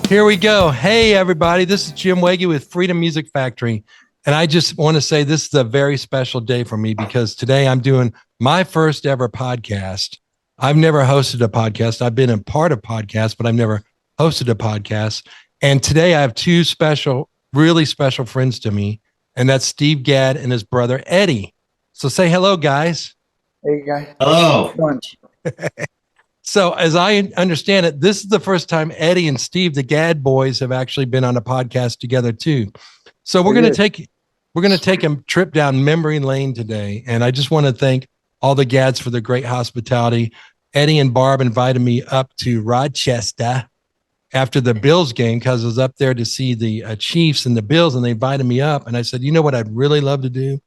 Here we go. Hey, everybody. This is Jim Wagy with Freedom Music Factory. And I just want to say this is a very special day for me because today I'm doing my first ever podcast. I've never hosted a podcast. I've been a part of podcasts, but I've never hosted a podcast. And today I have two special, really special friends to me, and that's Steve Gadd and his brother, Eddie. So say hello, guys. Hey, guys. Hello. So as I understand it, this is the first time Eddie and Steve, the Gadd boys, have actually been on a podcast together too. So we're going to take a trip down memory lane today. And I just want to thank all the Gadds for their great hospitality. Eddie and Barb invited me up to Rochester after the Bills game because I was up there to see the Chiefs and the Bills, and they invited me up. And I said, you know what I'd really love to do?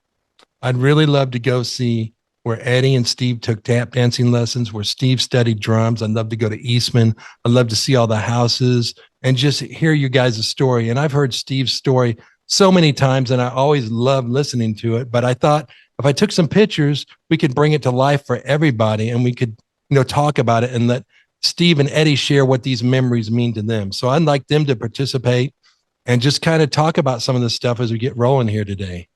I'd really love to go see where Eddie and Steve took tap dancing lessons, where Steve studied drums. I'd love to go to Eastman. I'd love to see all the houses and just hear you guys' story. And I've heard Steve's story so many times, and I always love listening to it. But I thought if I took some pictures, we could bring it to life for everybody, and we could, talk about it and let Steve and Eddie share what these memories mean to them. So I'd like them to participate and just kind of talk about some of this stuff as we get rolling here today.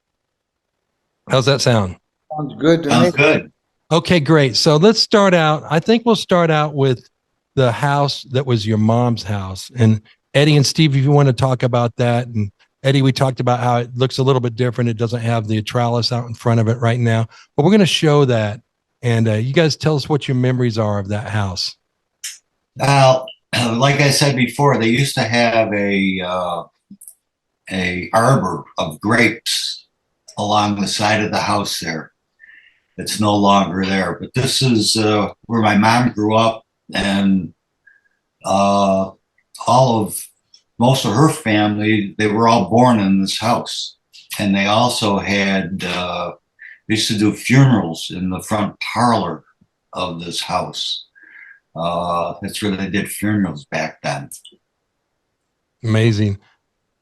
How's that sound? Sounds good to me. Sounds good. Okay, great. So let's start out. I think we'll start out with the house that was your mom's house. And Eddie and Steve, if you want to talk about that. And Eddie, we talked about how it looks a little bit different. It doesn't have the trellis out in front of it right now, but we're going to show that. And you guys tell us what your memories are of that house. Well, like I said before, they used to have a arbor of grapes along the side of the house there. It's no longer there, but this is where my mom grew up, and most of her family, they were all born in this house. And they also had, they used to do funerals in the front parlor of this house. That's where they did funerals back then. Amazing.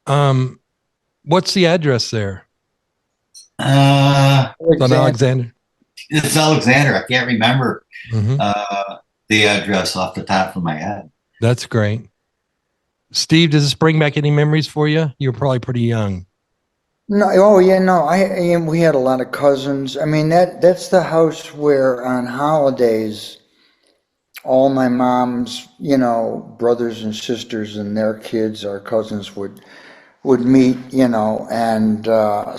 What's the address there? Alexander. It's Alexander. I can't remember the address off the top of my head. That's great. Steve, does this bring back any memories for you? You were probably pretty young. No, oh yeah, no. We had a lot of cousins. I mean, that's the house where on holidays, all my mom's, brothers and sisters and their kids, our cousins would meet, and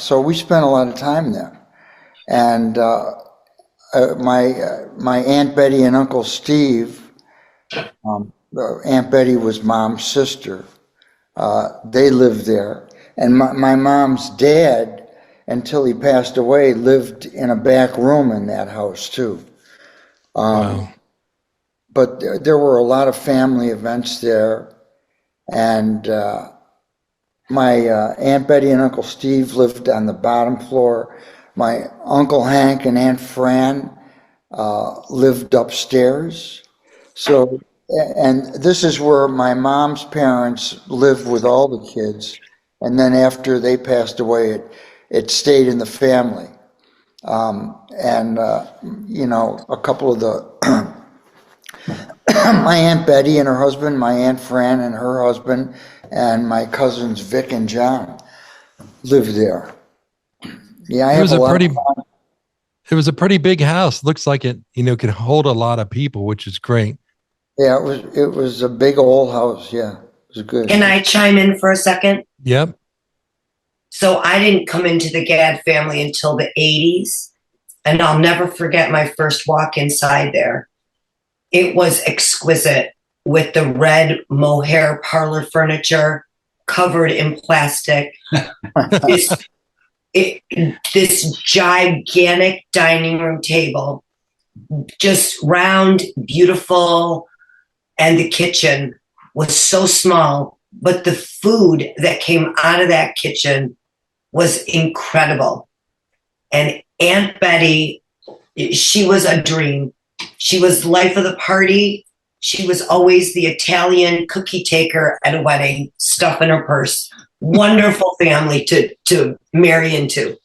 so we spent a lot of time there. And my Aunt Betty and Uncle Steve, Aunt Betty was Mom's sister. They lived there. And my mom's dad, until he passed away, lived in a back room in that house too. Wow. But there were a lot of family events there. And my Aunt Betty and Uncle Steve lived on the bottom floor. My Uncle Hank and Aunt Fran lived upstairs. So, and this is where my mom's parents lived with all the kids. And then after they passed away, it stayed in the family. A couple of the, my Aunt Betty and her husband, my Aunt Fran and her husband, and my cousins Vic and John lived there. Yeah, it was a pretty big house. Looks like it, could hold a lot of people, which is great. Yeah, it was a big old house. Yeah, it was good. Can I chime in for a second? Yep. So I didn't come into the Gadd family until the 80s, and I'll never forget my first walk inside there. It was exquisite with the red mohair parlor furniture covered in plastic. This gigantic dining room table, just round, beautiful, and the kitchen was so small, but the food that came out of that kitchen was incredible. And Aunt Betty, she was a dream. She was life of the party. She was always the Italian cookie taker at a wedding, stuff in her purse. Wonderful family to marry into.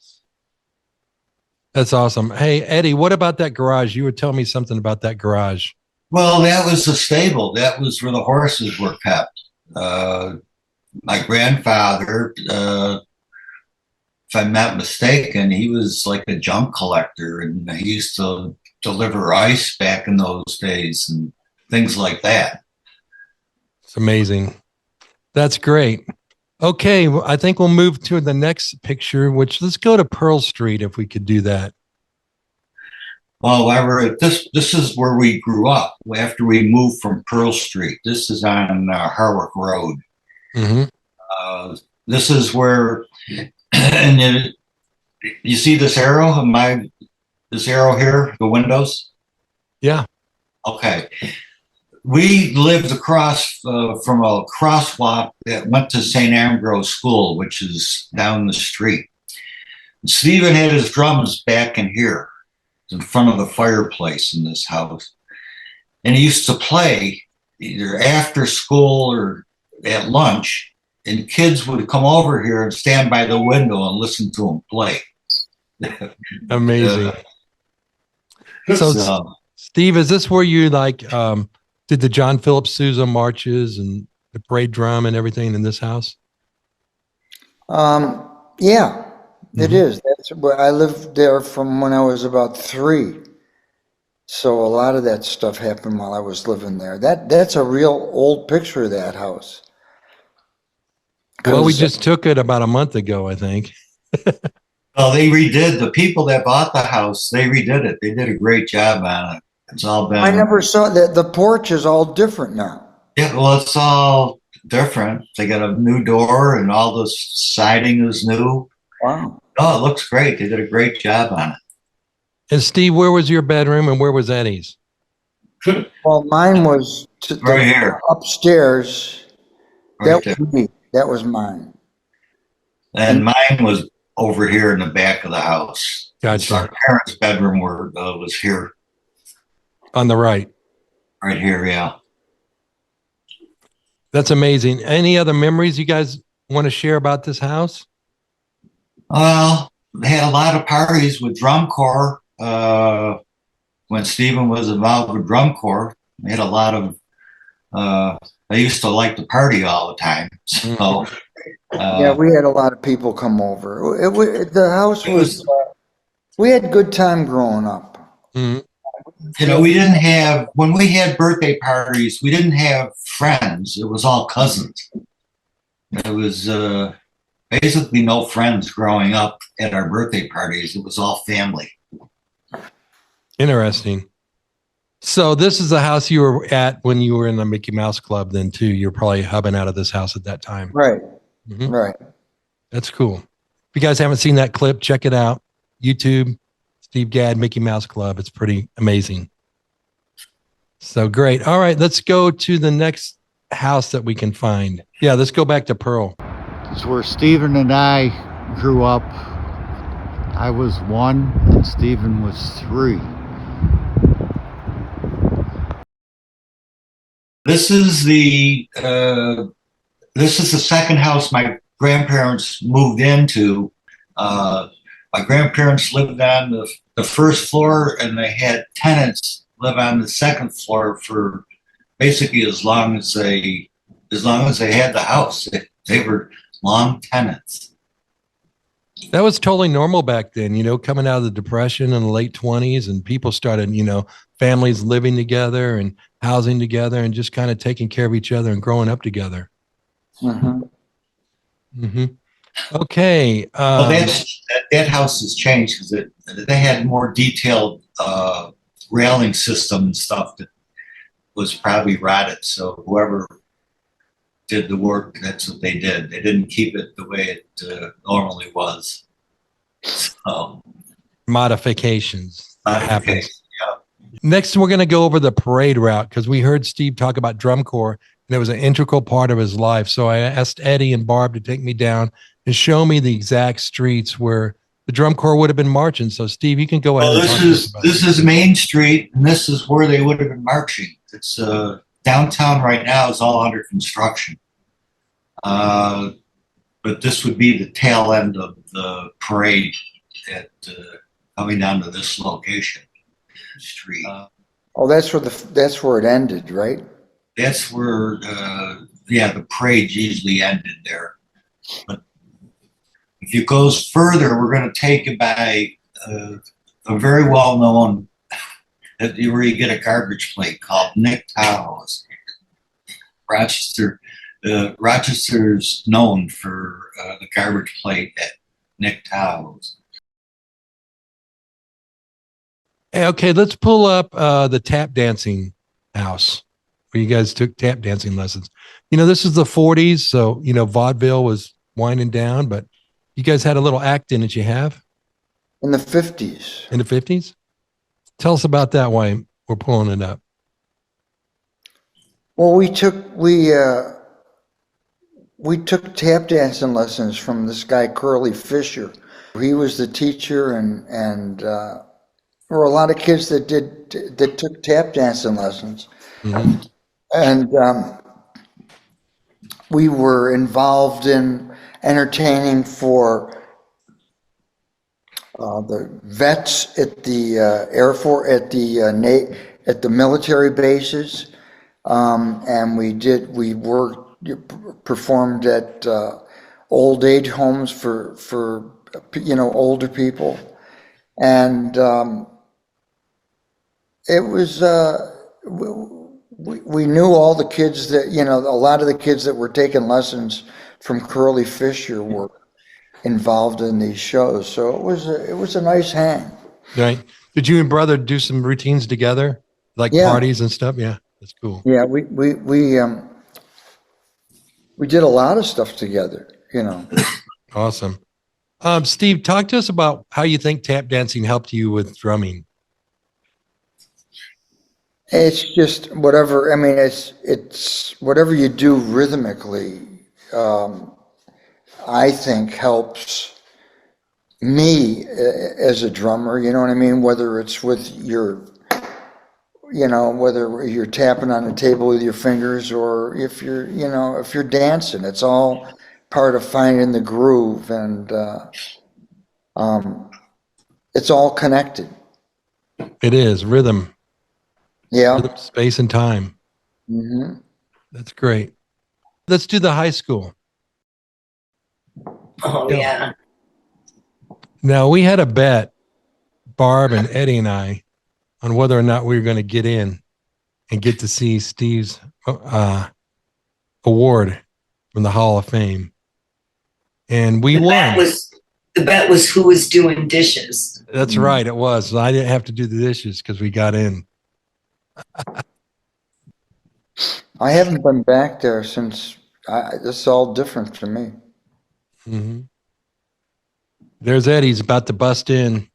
That's awesome. Hey, Eddie, what about that garage? You were telling me something about that garage. Well, that was the stable. That was where the horses were kept. My grandfather, if I'm not mistaken, he was like a junk collector, and he used to deliver ice back in those days and things like that. It's amazing. That's great. Okay, well, I think we'll move to the next picture, which let's go to Pearl Street if we could do that. Well, however, this is where we grew up after we moved from Pearl Street. This is on Harwick Road. Mm-hmm. This is where, and you see this arrow? This arrow here, the windows? Yeah. Okay. We lived across from a crosswalk that went to St. Ambrose School, which is down the street. Stephen had his drums back in here, in front of the fireplace in this house. And he used to play either after school or at lunch, and kids would come over here and stand by the window and listen to him play. Amazing. So, Steve, is this where you did the John Philip Sousa marches and the parade drum and everything in this house? Yeah, it is. That's where I lived there from when I was about 3. So a lot of that stuff happened while I was living there. That's a real old picture of that house. Well, we just took it about a month ago, I think. Well, they redid, the people that bought the house, they redid it. They did a great job on it. It's all been. I never saw that. The porch is all different now. Yeah, well, it's all different. They got a new door and all the siding is new. Wow. Oh, it looks great. They did a great job on it. And Steve, where was your bedroom and where was Eddie's? Well, mine was Right here. Upstairs. Right That was me. That was mine. And mine was over here in the back of the house. Gotcha. Our parents' bedroom was here. On the right. Right here, yeah. That's amazing. Any other memories you guys want to share about this house? Well, they had a lot of parties with drum corps. When Stephen was involved with drum corps, they had a lot of. They used to like to party all the time. So yeah, we had a lot of people come over. The house was. We had a good time growing up. Mm-hmm. You know, we didn't have, when we had birthday parties, we didn't have friends. It was all cousins. It was basically no friends growing up at our birthday parties. It was all family. Interesting. So this is the house you were at when you were in the Mickey Mouse Club then too. You're probably hubbing out of this house at that time. Right. Mm-hmm. Right. That's cool. If you guys haven't seen that clip, check it out. YouTube, Steve Gadd, Mickey Mouse Club. It's pretty amazing. So great. All right, let's go to the next house that we can find. Yeah, let's go back to Pearl. It's where Stephen and I grew up. I was 1 and Stephen was 3. This is the second house my grandparents moved into. My grandparents lived on the first floor, and they had tenants live on the second floor for basically as long as they had the house. They were long tenants. That was totally normal back then, you know, coming out of the Depression in the late 20s, and people started, you know, families living together and housing together and just kind of taking care of each other and growing up together. Mm-hmm. Mm-hmm. Okay. Well, that house has changed because they had more detailed railing system and stuff that was probably rotted. So whoever did the work, that's what they did. They didn't keep it the way it normally was. So, modifications. That happens. Yeah. Next, we're going to go over the parade route because we heard Steve talk about drum corps, and it was an integral part of his life. So I asked Eddie and Barb to take me down and show me the exact streets where the drum corps would have been marching. So Steve, you can go ahead. Well, this is Main Street, and this is where they would have been marching. It's downtown right now is all under construction. But this would be the tail end of the parade at coming down to this location street. Oh, that's where it ended, right? that's where, the parade usually ended there. But if you goes further, we're going to take you by a very well-known, where you get a garbage plate called Nick Tahoe's. Rochester, Rochester's known for the garbage plate at Nick Tahoe's. Hey, okay, let's pull up the tap dancing house where you guys took tap dancing lessons. This is the 40s, so vaudeville was winding down, but you guys had a little act in it. You have In the 50s. in the 50s. Tell us about that. Why we're pulling it up. Well, we took tap dancing lessons from this guy Curly Fisher. He was the teacher, and there were a lot of kids that took tap dancing lessons, Mm-hmm. and we were involved in entertaining for the vets at the Air Force, at the military bases. And we performed at old age homes for older people, and it was we knew all the kids that a lot of the kids that were taking lessons from Curly Fisher were involved in these shows, so it was a nice hang. Right? Did you and brother do some routines together, like parties and stuff? Yeah. That's cool. Yeah, we did a lot of stuff together, Awesome. Steve, talk to us about how you think tap dancing helped you with drumming. It's just whatever. I mean, it's whatever you do rhythmically. I think helps me as a drummer. You know what I mean? Whether it's with whether you're tapping on the table with your fingers or if you're dancing, it's all part of finding the groove, and it's all connected. It is rhythm. Yeah. Rhythm, space, and time. Mm-hmm. That's great. Let's do the high school. Oh, yeah. Now, we had a bet, Barb and Eddie and I, on whether or not we were going to get in and get to see Steve's award from the Hall of Fame. And we won. The bet was who was doing dishes. That's right. It was. I didn't have to do the dishes because we got in. I haven't been back there since. This is all different to me. Mm-hmm. There's Eddie's about to bust in.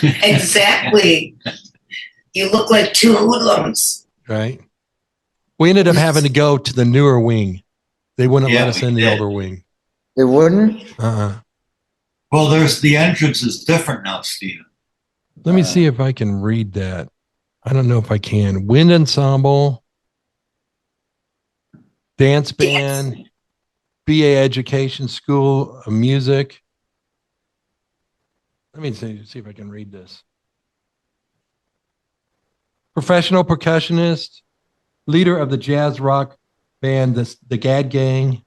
Exactly. You look like two hoodlums. Right. We ended up having to go to the newer wing. They wouldn't let us in the older wing. They wouldn't? Uh-uh. Well, the entrance is different now, Stephen. Let me see if I can read that. I don't know if I can. Wind ensemble, dance band, BA education, school of music. Let me see if I can read this. Professional percussionist, leader of the jazz rock band, the Gadd Gang,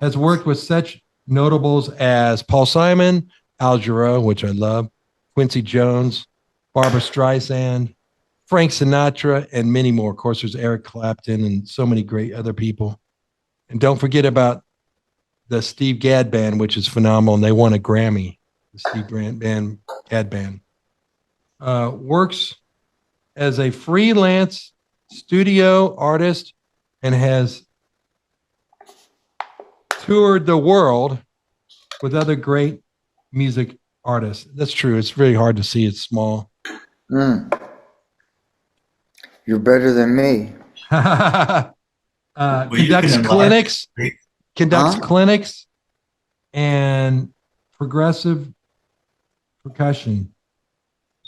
has worked with such notables as Paul Simon, Al Jarreau, which I love, Quincy Jones, Barbra Streisand, Frank Sinatra, and many more. Of course, there's Eric Clapton and so many great other people. And don't forget about the Steve Gadd Band, which is phenomenal, and they won a Grammy, the Steve Gadd Band. Works as a freelance studio artist and has toured the world with other great music artists. That's true. It's really hard to see. It's small. You're better than me. Conducts clinics and progressive percussion.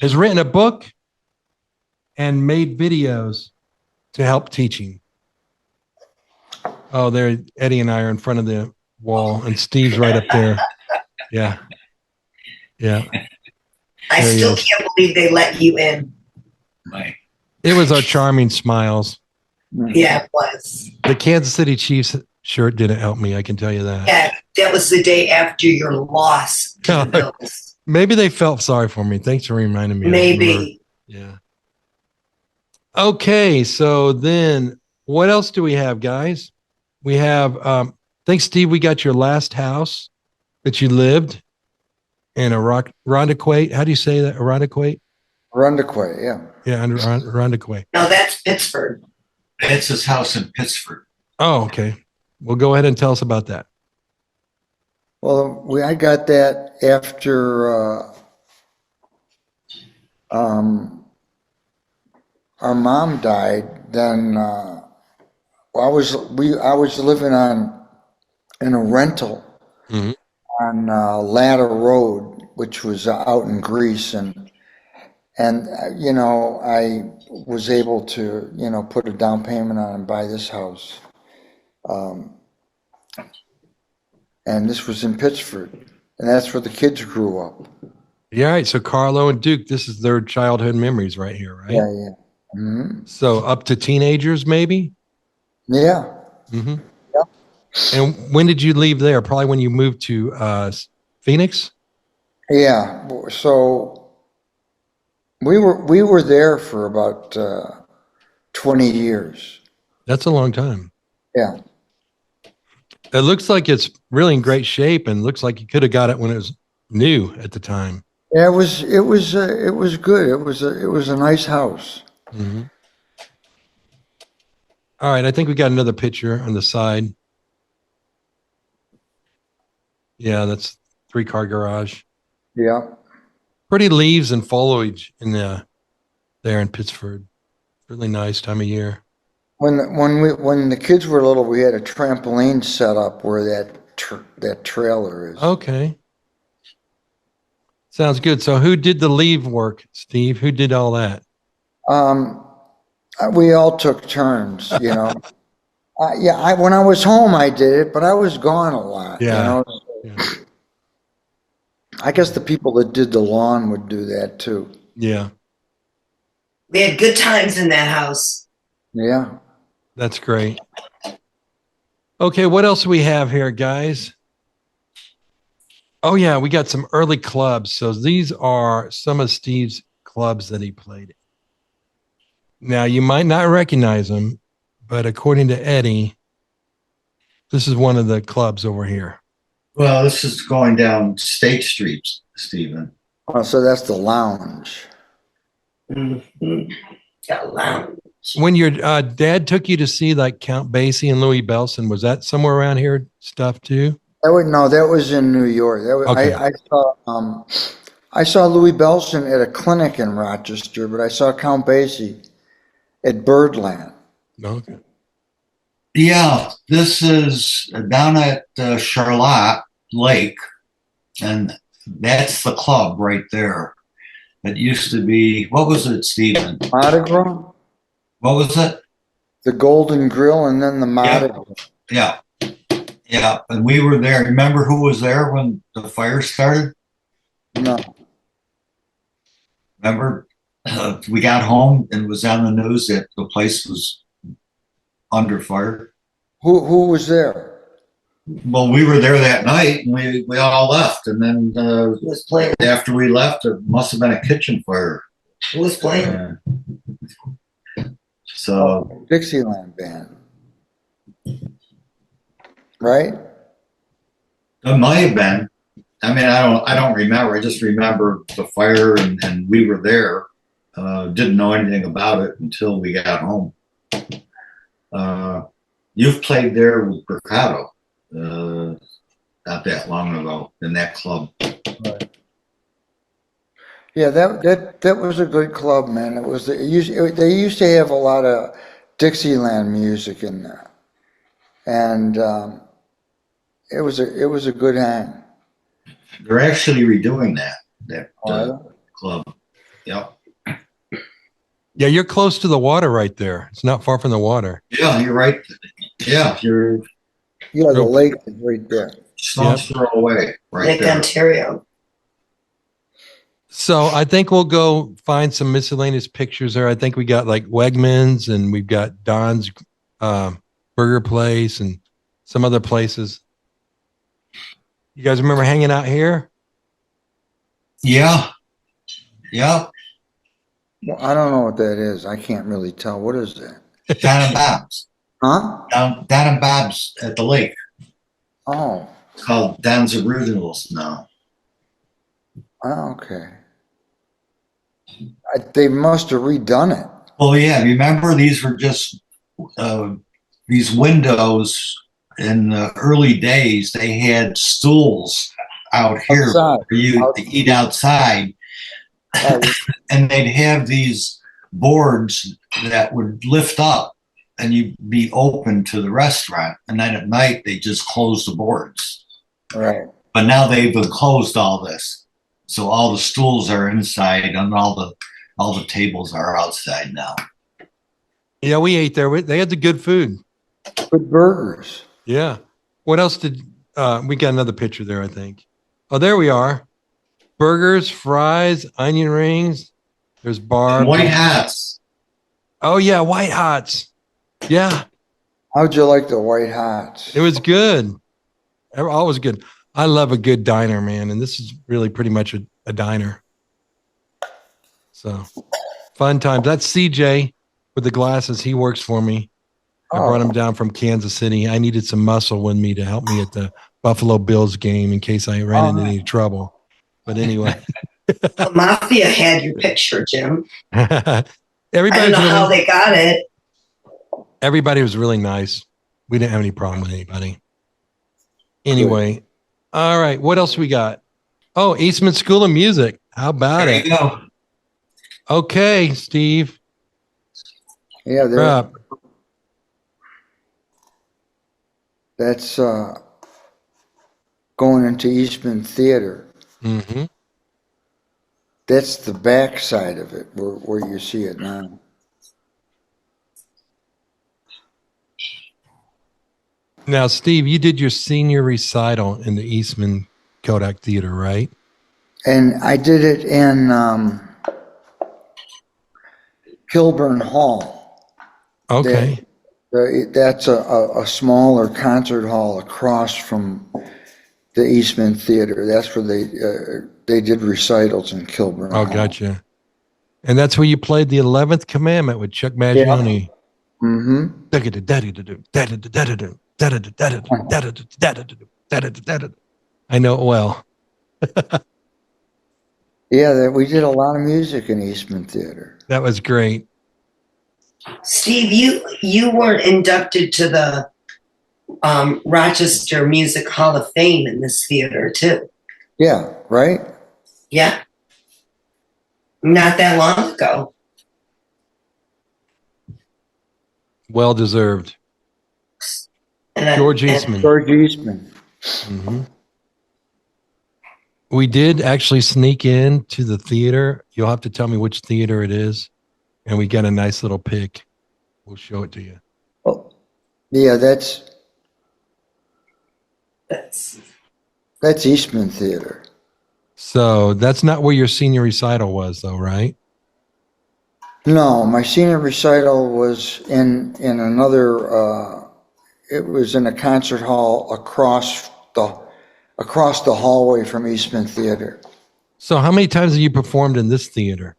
Has written a book and made videos to help teaching. Oh, there, Eddie and I are in front of the wall, and Steve's right up there. Yeah. I still can't believe they let you in. Right. It was our charming smiles. Yeah, it was. The Kansas City Chiefs shirt didn't help me. I can tell you that. Yeah, that was the day after your loss to the Bills. Maybe they felt sorry for me. Thanks for reminding me. Maybe. Yeah. Okay. So then what else do we have, guys? We have, thanks, Steve. We got your last house that you lived in Rondequoit. How do you say that? Rondequoit? Rundequay, yeah. Yeah, Rondequoit. No, that's Pittsburgh. It's his house in Pittsburgh. Oh, okay. Well, go ahead and tell us about that. Well, I got that after our mom died. Then I was living in a rental Mhm. on Ladder Road, which was out in Greece, and I was able to put a down payment on and buy this house. And this was in Pittsburgh, and that's where the kids grew up. Yeah. All right. So Carlo and Duke, this is their childhood memories right here, right? Yeah, yeah. Hmm. So up to teenagers, maybe? Yeah. Mm-hmm. Yeah. And when did you leave there? Probably when you moved to Phoenix? Yeah. So we were there for about 20 years. That's a long time. Yeah. It looks like it's really in great shape and looks like you could have got it when it was new at the time. Yeah, it was good. It was a nice house. Mm-hmm. All right. I think we got another picture on the side. Yeah, that's 3-car garage. Yeah. Pretty leaves and foliage there in Pittsburgh. Really nice time of year. When the kids were little, we had a trampoline set up where that trailer is. Okay. Sounds good. So who did the leave work, Steve? Who did all that? We all took turns, yeah, when I was home, I did it, but I was gone a lot. Yeah. Yeah. I guess the people that did the lawn would do that too. Yeah. We had good times in that house. Yeah. That's great. Okay, what else do we have here, guys? Oh, yeah, we got some early clubs. So these are some of Steve's clubs that he played in. Now, you might not recognize them, but according to Eddie, this is one of the clubs over here. Well, this is going down State Street, Stephen. Oh, so that's the lounge. Mm-hmm. The lounge. When your dad took you to see like Count Basie and Louis Bellson, was that somewhere around here stuff too? That was in New York. Okay. I saw Louis Bellson at a clinic in Rochester, but I saw Count Basie at Birdland. Okay. Yeah, this is down at Charlotte Lake, and that's the club right there. It used to be, what was it, Stephen? Mardi Gras? What was it? The Golden Grill and then the Mardi Gras. Yeah. Yeah, and we were there. Remember who was there when the fire started? No. Remember, we got home and it was on the news that the place was under fire. Who was there? Well, we were there that night and we all left. And then Who was playing? after we left, it must have been a kitchen fire. Who was playing? So Dixieland band. Right? it might have been. I mean, I don't remember. I just remember the fire and we were there. Didn't know anything about it until we got home. You've played there with Mercado not that long ago in that club. Right. Yeah, that was a good club, man. They used to have a lot of Dixieland music in there, and it was a good hang. They're actually redoing that club. Yep. Yeah, you're close to the water right there. It's not far from the water. Yeah, you're right. Yeah, you're The lake is right there. stone's throw away right Lake there. Ontario. So I think we'll go find some miscellaneous pictures there. I think we got like Wegmans and we've got Don's Burger Place and some other places. You guys remember hanging out here? Yeah. Yeah. Well, I don't know what that is. I can't really tell. What is that? Down and Bob's. Huh? Down and Bob's at the lake. Oh, It's called Don's Originals now. okay. They must have redone it. Well, yeah. Remember, these were just these windows in the early days. They had stools out here Outside. for you to eat outside, and they'd have these boards that would lift up, and you'd be open to the restaurant. And then at night, they just close the boards. Right. But now they've enclosed all this, so all the stools are inside, and all the tables are outside now. Yeah, we ate there. They had the good food. Good burgers. Yeah. What else did we got another picture there, I think. Oh, there we are. Burgers, fries, onion rings. There's bar. White hats. Oh yeah, white hots. Yeah, How'd you like the white hots? it was good. Always good. I love a good diner, man, and this is really pretty much a diner. So fun times. That's CJ with the glasses. He works for me. I brought him down from Kansas City. I needed some muscle with me to help me at the Buffalo Bills game in case I ran into any trouble. But anyway, The Mafia had your picture, Jim. I everybody don't know how they got it. everybody was really nice. We didn't have any problem with anybody. Anyway, all right. What else we got? Oh, Eastman School of Music. How about There it? you go. Okay, Steve. Yeah, You're up. that's going into Eastman Theater. Mm-hmm. That's the back side of it, where you see it now. Now, Steve, you did your senior recital in the Eastman Kodak Theater, right? And I did it in Kilburn Hall. Okay. That's a smaller concert hall across from the Eastman Theater. That's where they did recitals in Kilburn Oh, Hall. gotcha. And that's where you played the 11th Commandment with Chuck Mangione. Mm-hmm. I know it well. Yeah, we did a lot of music in Eastman Theater. That was great. Steve, you weren't inducted to the Rochester Music Hall of Fame in this theater, too. Yeah, right? Yeah. Not that long ago. Well deserved. George Eastman. George Eastman. Mm-hmm. We did actually sneak in to the theater. You'll have to tell me which theater it is. And we got a nice little pic. We'll show it to you. Oh, yeah, that's Eastman Theater. So that's not where your senior recital was, though, right? No, my senior recital was in another. It was in a concert hall across the hallway from Eastman Theater. So how many times have you performed in this theater?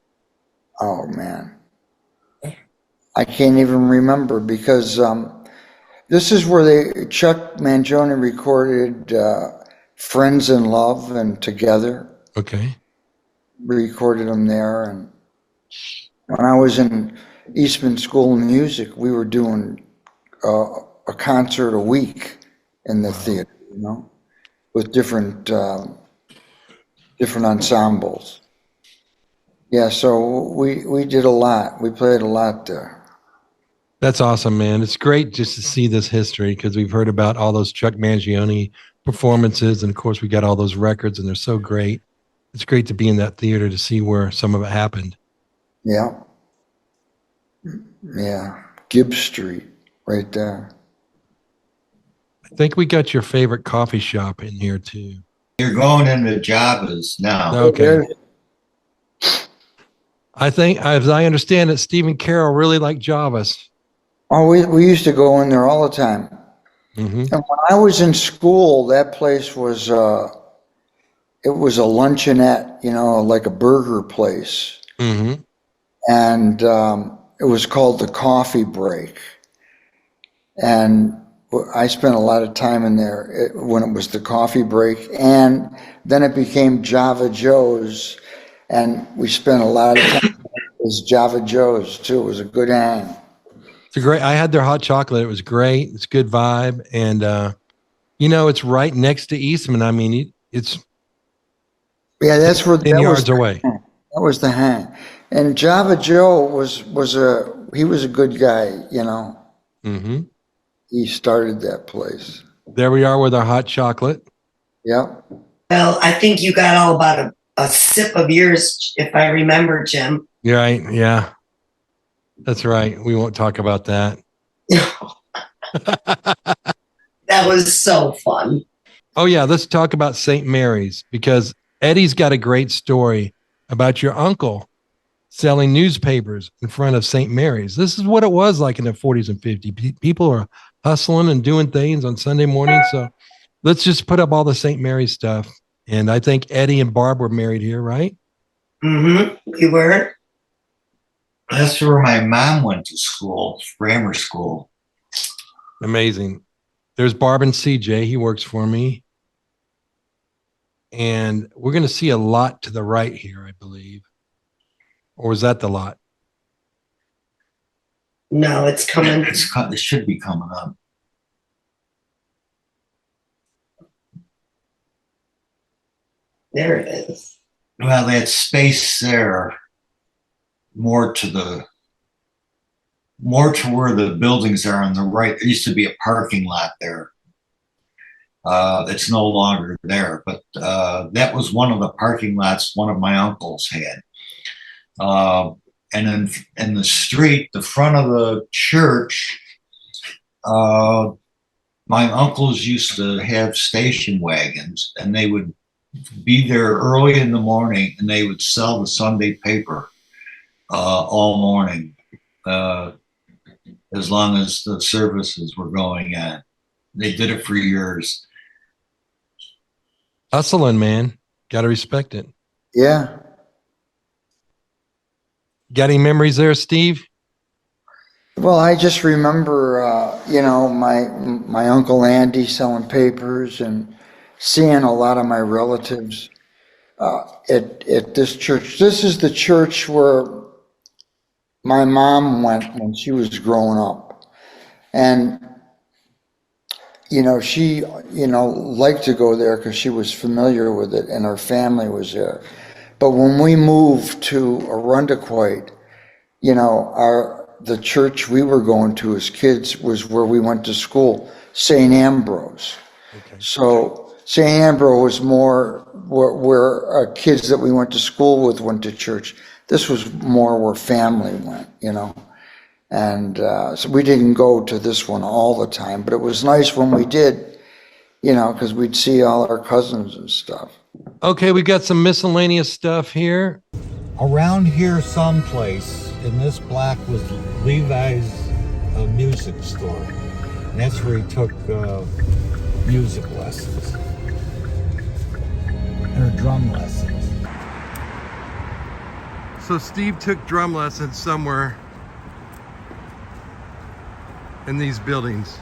Oh man, I can't even remember because this is where Chuck Mangione recorded "Friends in Love" and "Together." Okay. Recorded them there, and when I was in Eastman School of Music, we were doing a concert a week in the theater, with different ensembles. Yeah, so we did a lot. We played a lot there. That's awesome, man. It's great just to see this history because we've heard about all those Chuck Mangione performances. And of course, we got all those records and they're so great. It's great to be in that theater to see where some of it happened. Yeah. Yeah. Gibbs Street, right there. I think we got your favorite coffee shop in here too. You're going into Java's now. Okay. I think, as I understand it, Steve and Carol really like Javas. Oh, we used to go in there all the time. Mm-hmm. And when I was in school, that place was it was a luncheonette, like a burger place, Mm-hmm. and it was called the Coffee Break. And I spent a lot of time in there when it was the Coffee Break, and then it became Java Joe's, and we spent a lot of time. It was Java Joe's too. It was a good hang. It's a great. I had their hot chocolate. It was great. It's a good vibe, and it's right next to Eastman. I mean, it's Yeah, that's where 10 yards away. that was the hang. And Java Joe he was a good guy. Mm-hmm. He started that place. There we are with our hot chocolate. Yep. Well, I think you got all about a sip of yours, if I remember, Jim. Right. Yeah. That's right. We won't talk about that. That was so fun. Oh, yeah. Let's talk about St. Mary's, because Eddie's got a great story about your uncle selling newspapers in front of St. Mary's. This is what it was like in the 40s and 50s. People are hustling and doing things on Sunday morning. So let's just put up all the St. Mary's stuff. And I think Eddie and Barb were married here, right? Mm-hmm. We were. That's where my mom went to school, grammar school. Amazing. There's Barb and CJ. He works for me. And we're going to see a lot to the right here, I believe. Or was that the lot? No, it's coming. It should be coming up. There it is. Well, that space there, more to where the buildings are on the right. There used to be a parking lot there. It's no longer there, but that was one of the parking lots one of my uncles had. And then in the street, the front of the church, my uncles used to have station wagons, and they would be there early in the morning, and they would sell the Sunday paper all morning, as long as the services were going on. They did it for years. Hustling, man. Got to respect it. Yeah. Got any memories there, Steve? Well, I just remember, my Uncle Andy selling papers and seeing a lot of my relatives at this church. This is the church where my mom went when she was growing up. And, she, liked to go there because she was familiar with it and her family was there. But when we moved to Arundequoit, the church we were going to as kids was where we went to school, St. Ambrose. Okay. So St. Ambrose was more where kids that we went to school with went to church. This was more where family went, And so we didn't go to this one all the time, but it was nice when we did, because we'd see all our cousins and stuff. Okay, we got some miscellaneous stuff here. Around here someplace, in this block, was Levi's music store. And that's where he took music lessons. Or drum lessons. So Steve took drum lessons somewhere in these buildings.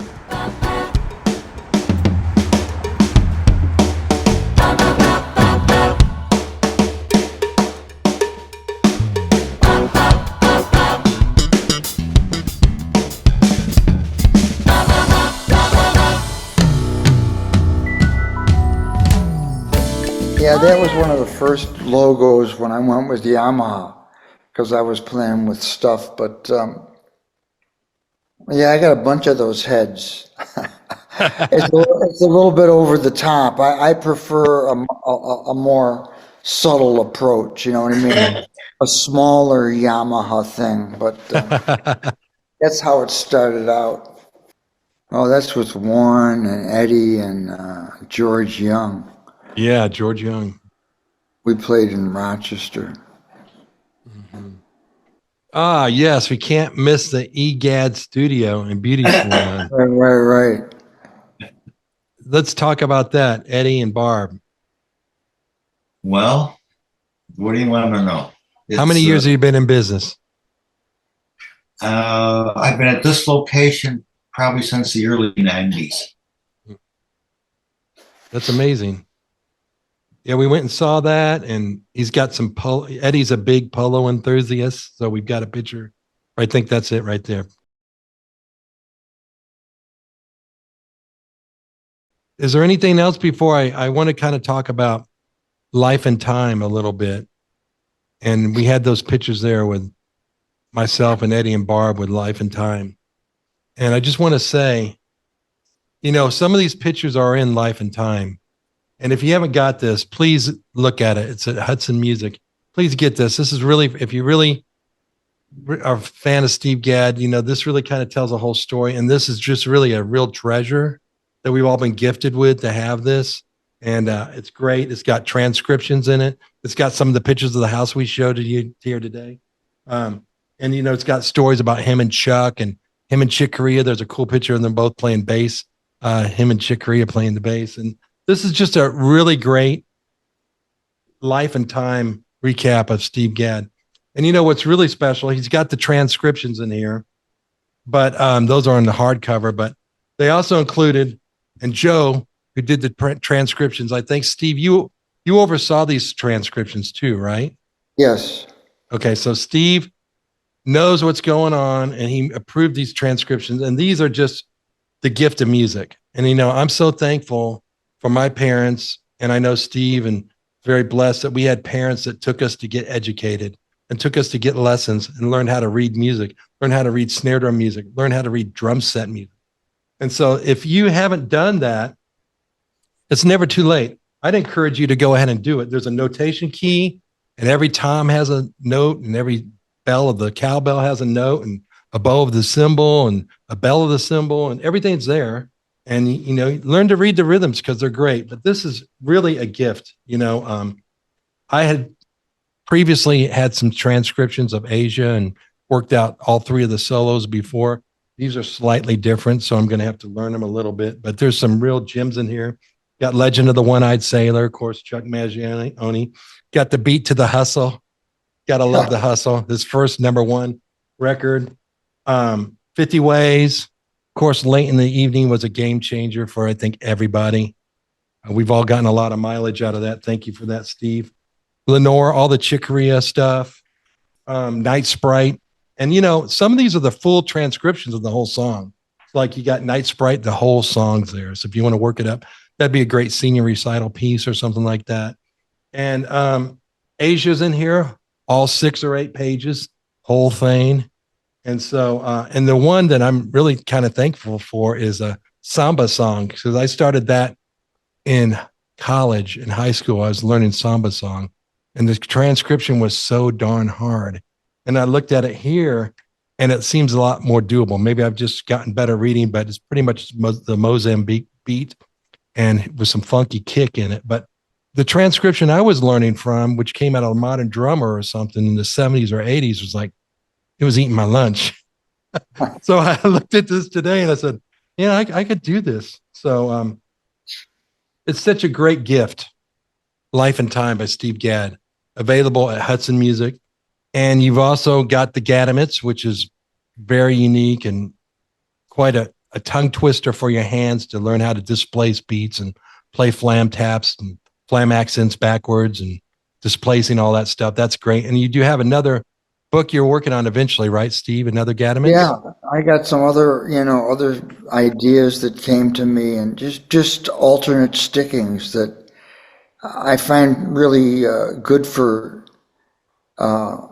Yeah, that was one of the first logos when I went with Yamaha, because I was playing with stuff. But yeah, I got a bunch of those heads. It's a little bit over the top. I prefer a more subtle approach. You know what I mean? A smaller Yamaha thing, but that's how it started out. Oh, that's with Warren and Eddie and George Young. Yeah, George Young. We played in Rochester. Mm-hmm. Ah, yes, we can't miss the EGAD studio and beauty salon. Right. Let's talk about that, Eddie and Barb. Well, what do you want to know? How many years have you been in business? I've been at this location probably since the early 90s. That's amazing. Yeah, we went and saw that, and he's got some polo. Eddie's a big polo enthusiast, so we've got a picture. I think that's it right there. Is there anything else before I want to kind of talk about life and time a little bit? And we had those pictures there with myself and Eddie and Barb with life and time. And I just want to say, some of these pictures are in life and time. And if you haven't got this, please look at it. It's at Hudson Music. Please get this. This is really, if you really are a fan of Steve Gadd, this really kind of tells a whole story. And this is just really a real treasure that we've all been gifted with to have this. And it's great. It's got transcriptions in it. It's got some of the pictures of the house we showed to you here today. And it's got stories about him and Chuck and him and Chick Corea. There's a cool picture of them both playing bass. Him and Chick Corea playing the bass. And this is just a really great life and time recap of Steve Gadd. And what's really special? He's got the transcriptions in here, but those are on the hardcover. But they also included, and Joe, who did the transcriptions, I think, Steve, you oversaw these transcriptions too, right? Yes. Okay, so Steve knows what's going on, and he approved these transcriptions. And these are just the gift of music. And I'm so thankful for my parents, and I know Steve, and very blessed that we had parents that took us to get educated and took us to get lessons and learn how to read music, learn how to read snare drum music, learn how to read drum set music. And so if you haven't done that, it's never too late. I'd encourage you to go ahead and do it. There's a notation key, and every tom has a note, and every bell of the cowbell has a note, and a bow of the cymbal, and a bell of the cymbal, and everything's there. And learn to read the rhythms because they're great. But this is really a gift. I had previously had some transcriptions of Asia and worked out all three of the solos before. These are slightly different, so I'm going to have to learn them a little bit. But there's some real gems in here. Got Legend of the One-Eyed Sailor, of course, Chuck Mangione. Got the Beat to the Hustle. Gotta love the Hustle. His first #1 record. 50 Ways. Of course, Late in the Evening was a game changer for, I think, everybody. We've all gotten a lot of mileage out of that. Thank you for that, Steve. Lenore, all the Chick Corea stuff. Night Sprite. And, some of these are the full transcriptions of the whole song. Like you got Night Sprite, the whole song's there. So if you want to work it up, that'd be a great senior recital piece or something like that. And Asia's in here, all 6 or 8 pages, whole thing. And so, and the one that I'm really kind of thankful for is a samba song, because I started that in college, in high school. I was learning samba song, and the transcription was so darn hard. And I looked at it here, and it seems a lot more doable. Maybe I've just gotten better reading, but it's pretty much the Mozambique beat and with some funky kick in it. But the transcription I was learning from, which came out of a Modern Drummer or something in the 70s or 80s, was like, it was eating my lunch. So I looked at this today and I said, yeah, I could do this. So it's such a great gift. Life and Time by Steve Gadd, available at Hudson Music. And you've also got the Gaddamits, which is very unique and quite a tongue twister for your hands to learn how to displace beats and play flam taps and flam accents backwards and displacing all that stuff. That's great. And you do have another book you're working on eventually, right, Steve? Another Gaddamits? Yeah, I got some other ideas that came to me, and just alternate stickings that I find really good for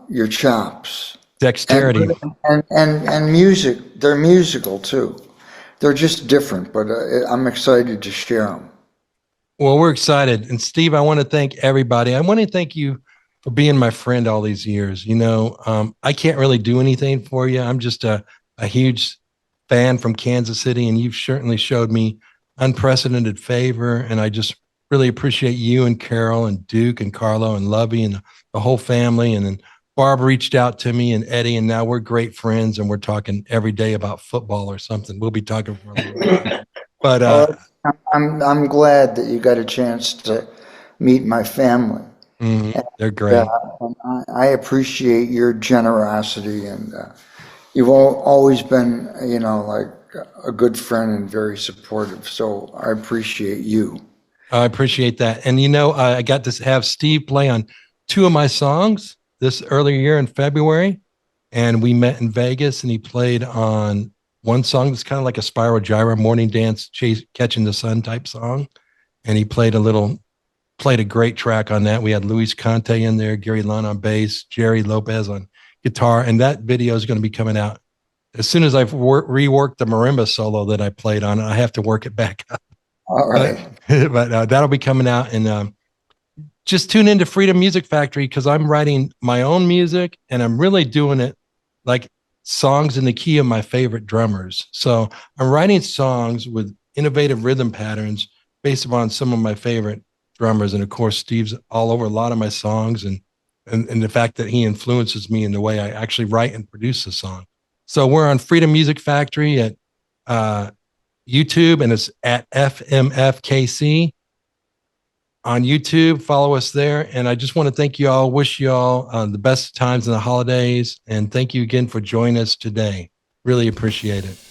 your chops. Dexterity. And music. They're musical too. They're just different, but I'm excited to share them. Well, we're excited. And Steve, I want to thank everybody. I want to thank you for being my friend all these years. I can't really do anything for you. I'm just a huge fan from Kansas City, and you've certainly showed me unprecedented favor. And I just really appreciate you and Carol and Duke and Carlo and Lovey and the whole family. And then Barb reached out to me and Eddie, and now we're great friends, and we're talking every day about football or something. We'll be talking for a little while. But I'm glad that you got a chance to meet my family. they're great. And I appreciate your generosity, and you've always been, like a good friend and very supportive. So I appreciate you. I appreciate that. And I got to have Steve play on 2 of my songs this earlier year in February, and we met in Vegas, and he played on one song that's kind of like a Spiral Gyra morning dance, catching the sun type song, and he played a great track on that. We had Luis Conte in there, Gary Lunn on bass, Jerry Lopez on guitar, and that video is going to be coming out as soon as I've reworked the marimba solo that I played on it. I have to work it back up. All right. But that'll be coming out, and just tune into Freedom Music Factory, because I'm writing my own music, and I'm really doing it like songs in the key of my favorite drummers. So I'm writing songs with innovative rhythm patterns based upon some of my favorite drummers. And of course, Steve's all over a lot of my songs, and the fact that he influences me in the way I actually write and produce a song. So we're on Freedom Music Factory at YouTube, and it's at FMFKC on YouTube. Follow us there. And I just want to thank you all, wish you all the best times in the holidays. And thank you again for joining us today. Really appreciate it.